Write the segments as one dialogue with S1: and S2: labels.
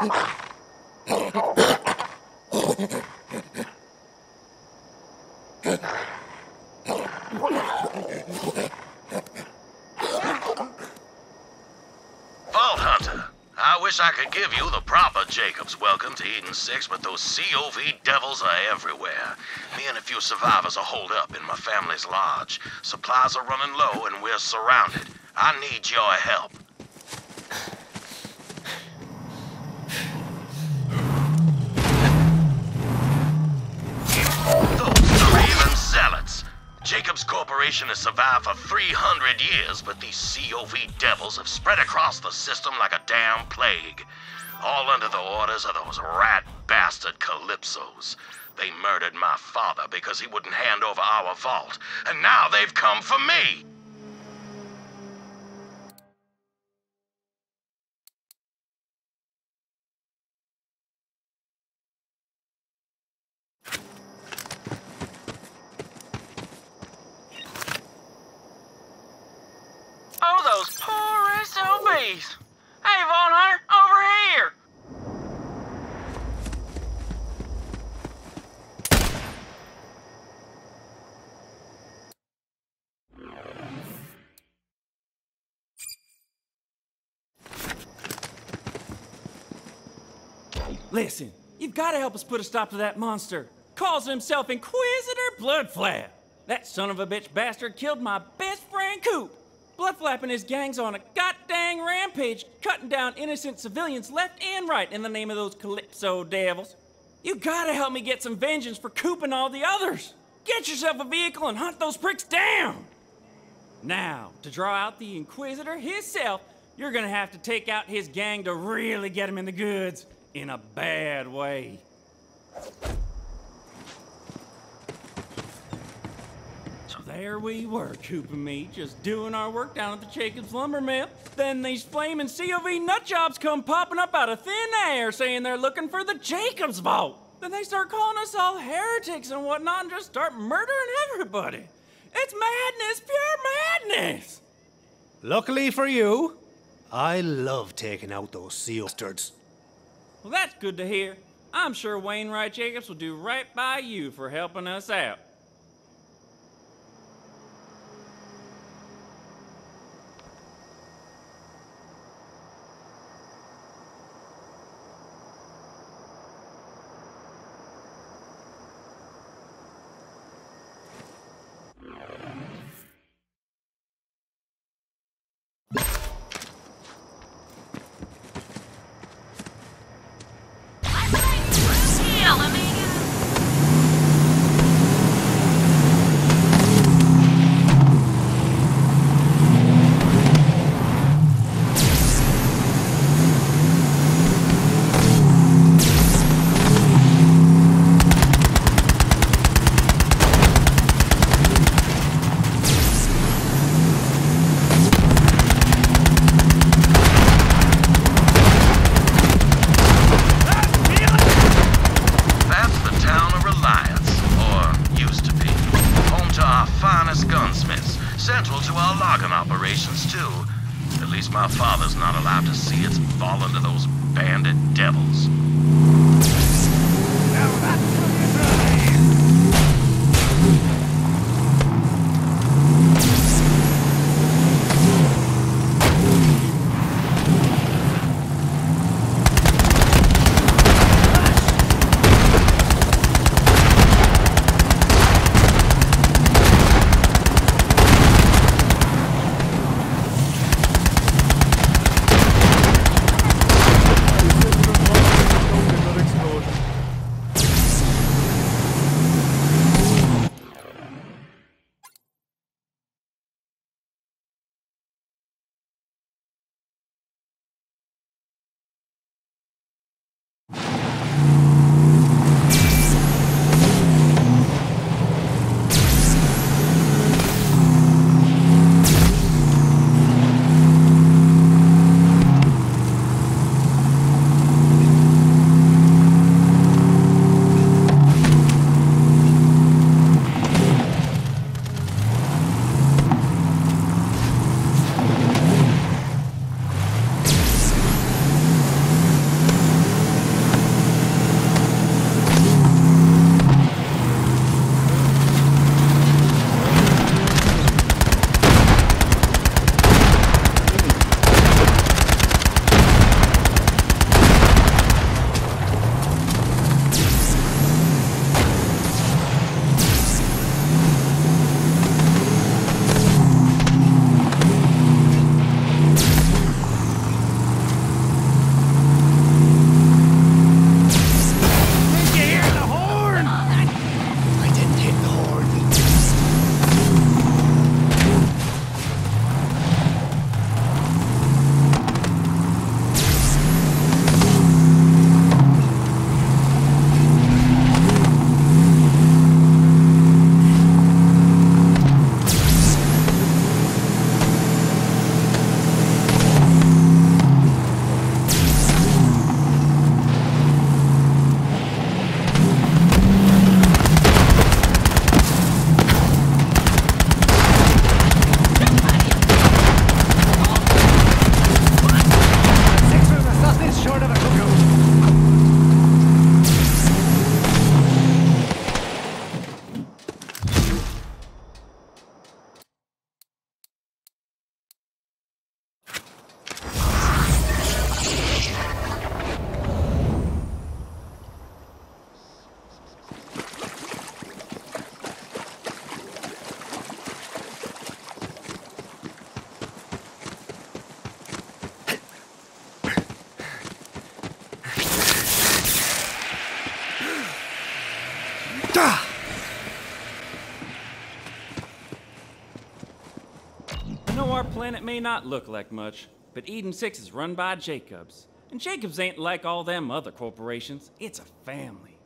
S1: I wish I could give you the proper Jacob's welcome to Eden 6, but those COV devils are everywhere. Me and a few survivors are holed up in my family's lodge. Supplies are running low and we're surrounded. I need your help. Those Raven zealots. Jacobs Corporation has survived for 300 years, but these COV devils have spread across the system like a damn plague. All under the orders of those rat bastard Calypsos. They murdered my father because he wouldn't hand over our vault, and now they've come for me!
S2: Oh, those poor SOBs! Hey, Von Hunter, over here!
S3: Listen, you've got to help us put a stop to that monster. Calls himself Inquisitor Bloodflap. That son of a bitch bastard killed my best friend Coop. Bloodflap and his gang's on a goddamn rampage, cutting down innocent civilians left and right in the name of those Calypso devils. You gotta help me get some vengeance for Coop and all the others. Get yourself a vehicle and hunt those pricks down. Now, to draw out the Inquisitor himself, you're gonna have to take out his gang to really get him in the goods. In a bad way. So there we were, Coop and me, just doing our work down at the Jacobs lumber mill. Then these flaming COV nutjobs come popping up out of thin air saying they're looking for the Jacobs vault. Then they start calling us all heretics and whatnot and just start murdering everybody. It's madness, pure madness!
S4: Luckily for you, I love taking out those sea bastards.
S3: Well, that's good to hear. I'm sure Wainwright Jacobs will do right by you for helping us out.
S1: Central to our logging operations, too. At least my father's not allowed to see its fall into those bandit devils.
S4: Now that's
S3: planet may not look like much, but Eden 6 is run by Jacobs. And Jacobs ain't like all them other corporations. It's a family.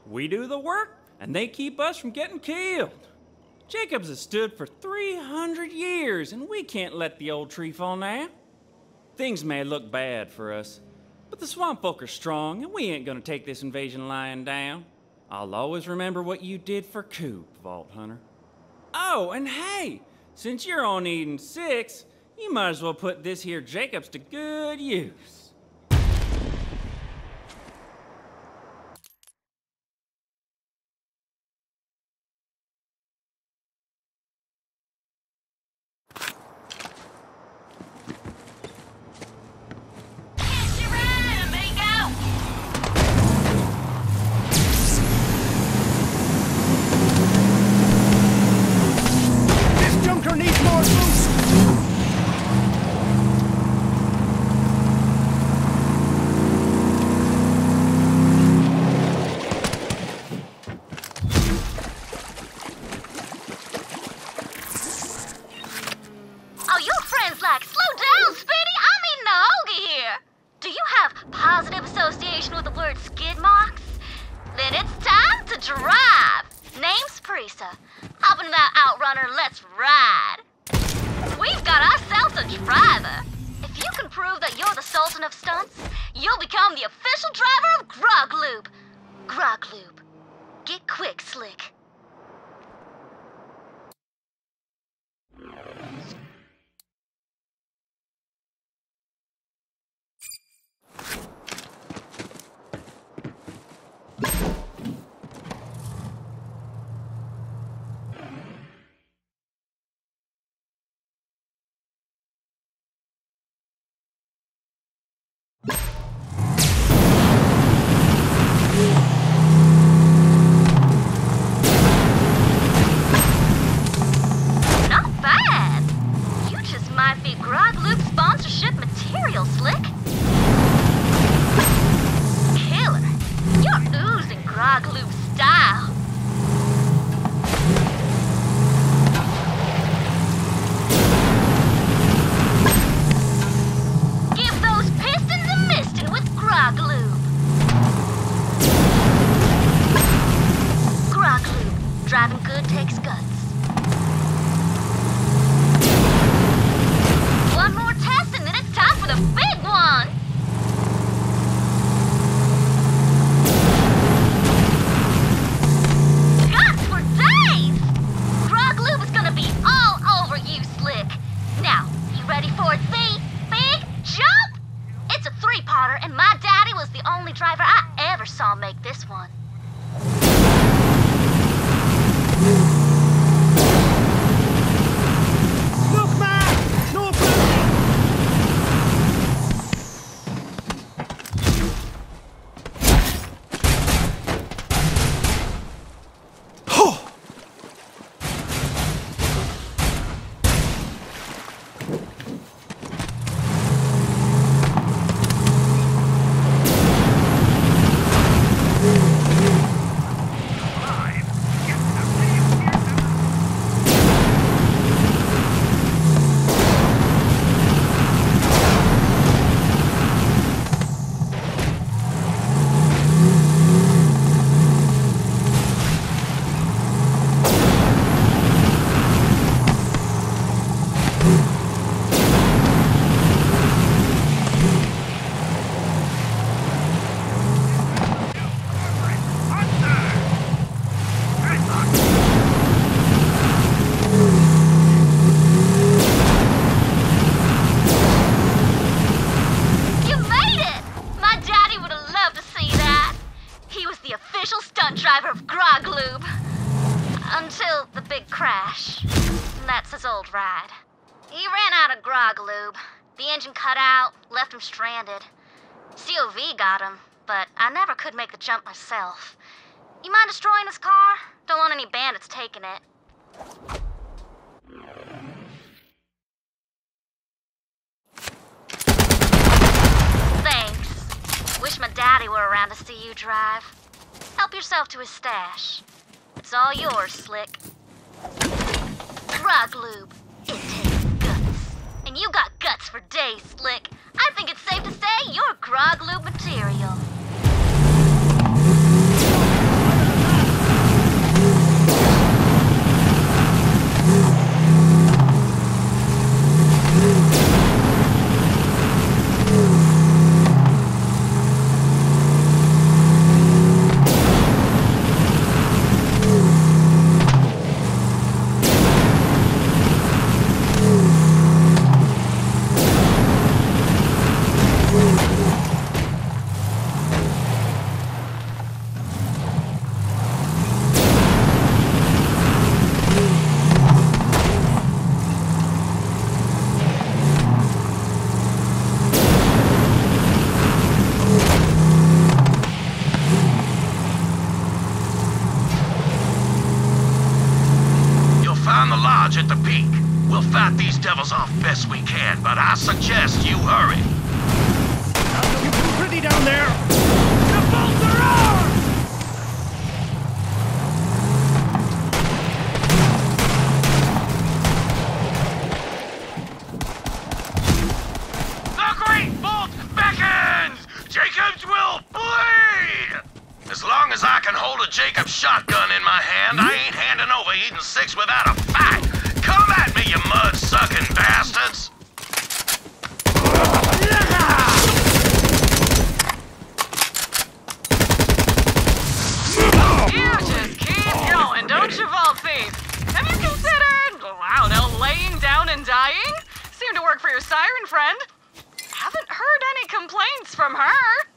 S3: We do the work, and they keep us from getting killed. Jacobs has stood for 300 years, and we can't let the old tree fall now. Things may look bad for us, but the swamp folk are strong, and we ain't gonna take this invasion lying down. I'll always remember what you did for Coop, Vault Hunter. Oh, and hey, since you're on Eden 6, you might as well put this here Jacobs to good use.
S5: Stranded. COV got him, but I never could make the jump myself. You mind destroying his car? Don't want any bandits taking it. Thanks. Wish my daddy were around to see you drive. Help yourself to his stash. It's all yours, Slick. Grog lube. It takes guts. And And you got guts for days, Slick. I think it's safe to say you're grog loop material.
S1: At the peak. We'll fight these devils off best we can, but I suggest you hurry.
S4: Not looking too pretty down there. The bolts are ours!
S1: The Great Vault beckons! Jacobs will bleed! As long as I can hold a Jacobs shotgun in my hand, I ain't handing over Eden 6 without a fight! Come at me, you mud-sucking bastards!
S2: You just keep going, don't you, Vault Thief? Have you considered, I don't know, laying down and dying? Seemed to work for your siren friend. Haven't heard any complaints from her.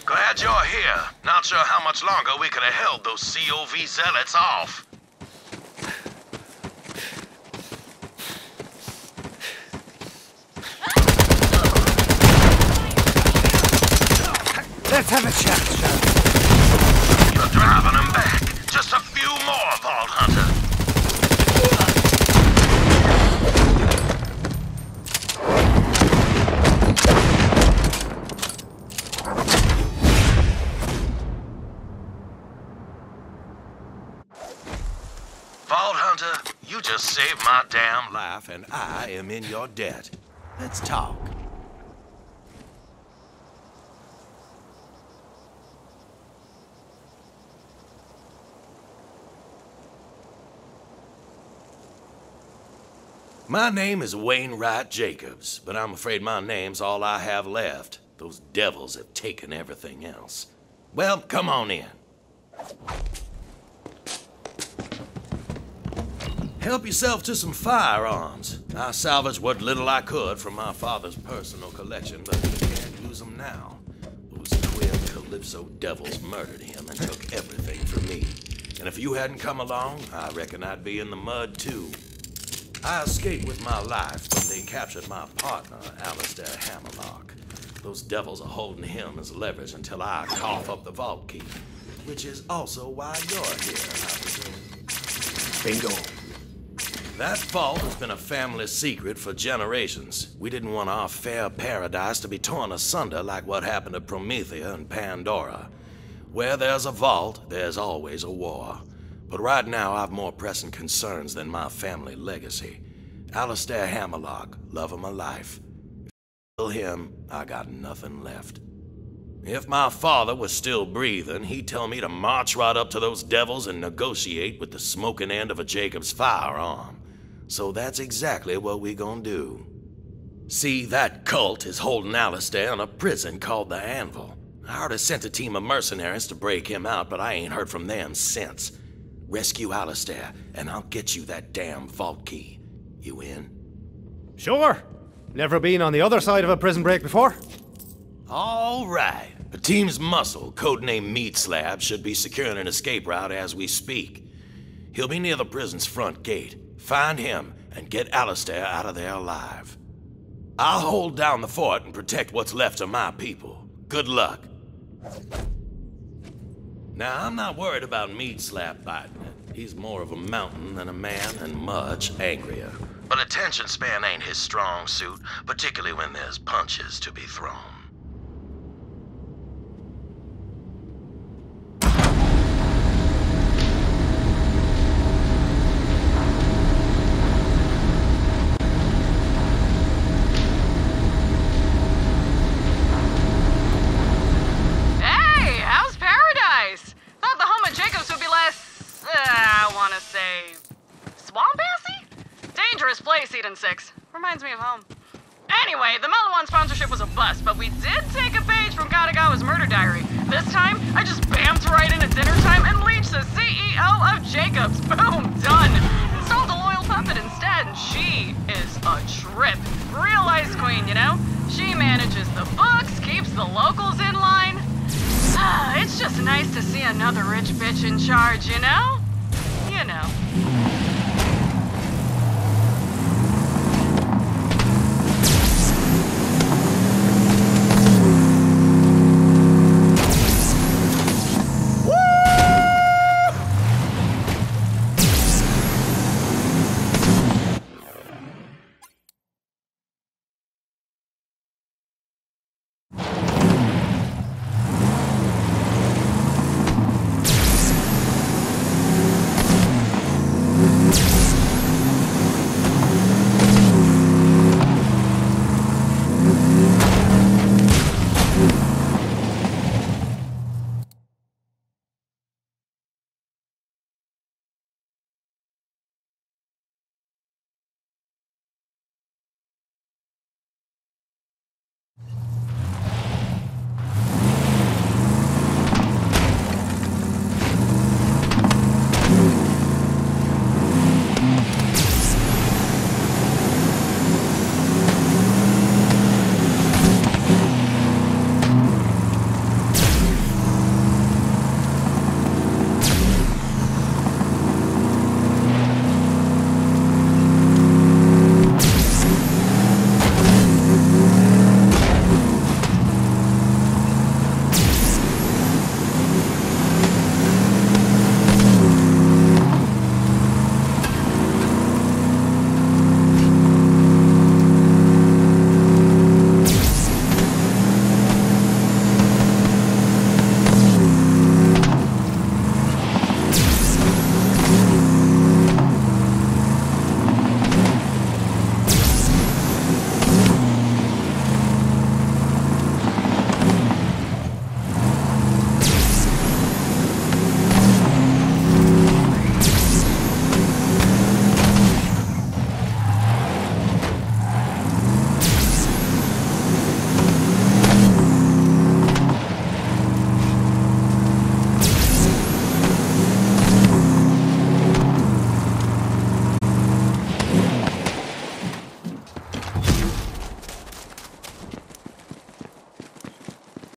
S1: Glad you're here. Not sure how much longer we could have held those COV zealots off.
S4: Let's have a chat,
S1: You're driving them back. Just a few more, Vault Hunter. Vault Hunter, you just saved my damn life, and I am in your debt. Let's talk. My name is Wainwright Jacobs, but I'm afraid my name's all I have left. Those devils have taken everything else. Well, come on in. Help yourself to some firearms. I salvaged what little I could from my father's personal collection, but he can't use them now. Those twin Calypso devils murdered him and took everything from me. And if you hadn't come along, I reckon I'd be in the mud too. I escaped with my life, but they captured my partner, Alistair Hammerlock. Those devils are holding him as leverage until I cough up the vault key, which is also why you're here, I presume.
S4: Bingo.
S1: That vault has been a family secret for generations. We didn't want our fair paradise to be torn asunder like what happened to Promethea and Pandora. Where there's a vault, there's always a war. But right now, I've more pressing concerns than my family legacy. Alistair Hammerlock, love of my life. If I kill him, I got nothing left. If my father was still breathing, he'd tell me to march right up to those devils and negotiate with the smoking end of a Jacobs firearm. So that's exactly what we gonna do. See, that cult is holding Alistair in a prison called the Anvil. I already sent a team of mercenaries to break him out, but I ain't heard from them since. Rescue Alistair, and I'll get you that damn vault key. You in?
S4: Sure. Never been on the other side of a prison break before?
S1: All right. The team's muscle, codenamed Meat Slab, should be securing an escape route as we speak. He'll be near the prison's front gate. Find him and get Alistair out of there alive. I'll hold down the fort and protect what's left of my people. Good luck. Now, I'm not worried about Meat Slab biting it. He's more of a mountain than a man and much angrier. But attention span ain't his strong suit, particularly when there's punches to be thrown.
S2: Season 6. Reminds me of home. Anyway, the Melon sponsorship was a bust, but we did take a page from Katagawa's murder diary. This time, I just bammed right in at dinner time and leached the CEO of Jacobs. Boom, done. Installed a loyal puppet instead, and she is a trip. Real ice queen, you know? She manages the books, keeps the locals in line. It's just nice to see another rich bitch in charge, you know? You know.